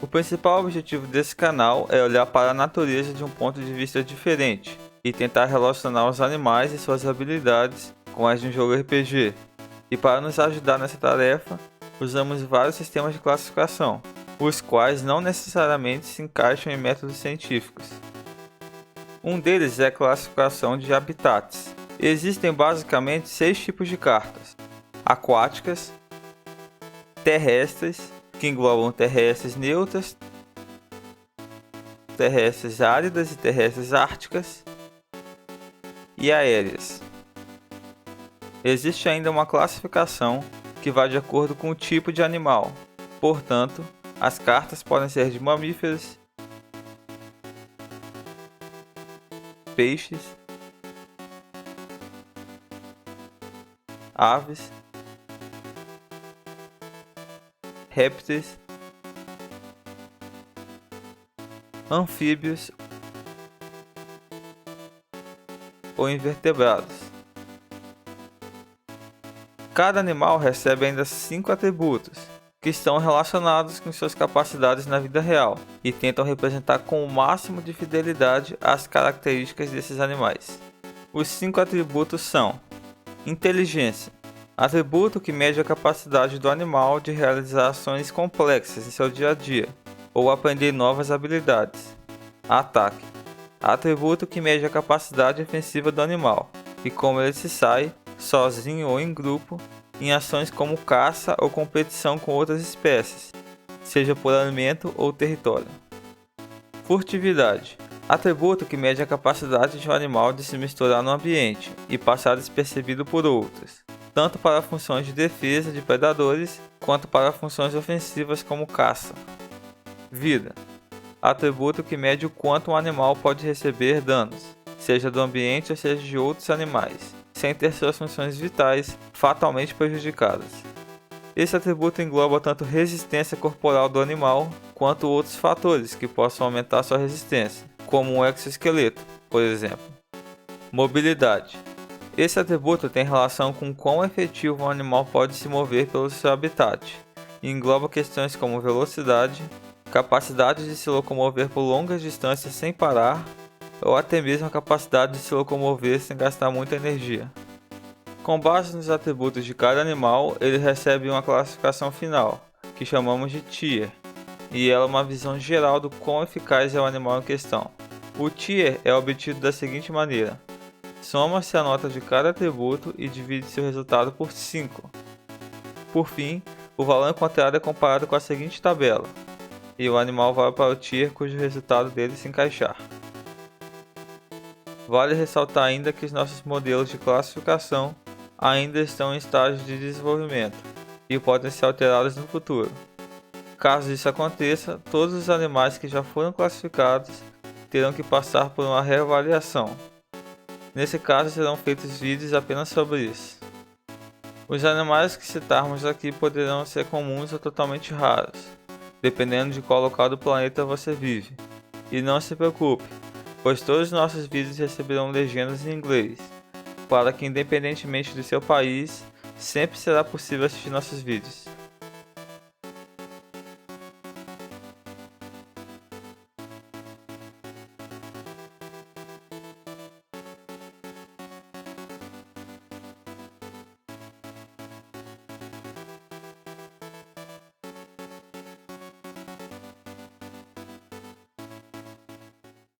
O principal objetivo desse canal é olhar para a natureza de um ponto de vista diferente e tentar relacionar os animais e suas habilidades com as de um jogo RPG. E para nos ajudar nessa tarefa, usamos vários sistemas de classificação, os quais não necessariamente se encaixam em métodos científicos. Um deles é a classificação de habitats. Existem basicamente 6 tipos de cartas: aquáticas, terrestres, que englobam terrestres neutras, terrestres áridas e terrestres árticas, e aéreas. Existe ainda uma classificação que vai de acordo com o tipo de animal. Portanto, as cartas podem ser de mamíferos, peixes, aves, répteis, anfíbios ou invertebrados. Cada animal recebe ainda 5 atributos, que estão relacionados com suas capacidades na vida real e tentam representar com o máximo de fidelidade as características desses animais. Os 5 atributos são: inteligência, atributo que mede a capacidade do animal de realizar ações complexas em seu dia a dia ou aprender novas habilidades. Ataque, atributo que mede a capacidade ofensiva do animal e como ele se sai, sozinho ou em grupo, em ações como caça ou competição com outras espécies, seja por alimento ou território. Furtividade, atributo que mede a capacidade de um animal de se misturar no ambiente e passar despercebido por outros, tanto para funções de defesa de predadores quanto para funções ofensivas como caça. Vida, atributo que mede o quanto um animal pode receber danos, seja do ambiente ou seja de outros animais, sem ter suas funções vitais fatalmente prejudicadas. Esse atributo engloba tanto resistência corporal do animal, quanto outros fatores que possam aumentar sua resistência, como um exoesqueleto, por exemplo. Mobilidade. Esse atributo tem relação com quão efetivo um animal pode se mover pelo seu habitat, e engloba questões como velocidade, capacidade de se locomover por longas distâncias sem parar, ou até mesmo a capacidade de se locomover sem gastar muita energia. Com base nos atributos de cada animal, ele recebe uma classificação final, que chamamos de Tier, e ela é uma visão geral do quão eficaz é o animal em questão. O Tier é obtido da seguinte maneira: soma-se a nota de cada atributo e divide-se o resultado por 5. Por fim, o valor encontrado é comparado com a seguinte tabela, e o animal vai para o Tier cujo resultado dele se encaixar. Vale ressaltar ainda que os nossos modelos de classificação ainda estão em estágio de desenvolvimento e podem ser alterados no futuro. Caso isso aconteça, todos os animais que já foram classificados terão que passar por uma reavaliação. Nesse caso, serão feitos vídeos apenas sobre isso. Os animais que citarmos aqui poderão ser comuns ou totalmente raros, dependendo de qual local do planeta você vive. E não se preocupe, pois todos os nossos vídeos receberão legendas em inglês, para que independentemente do seu país, sempre será possível assistir nossos vídeos.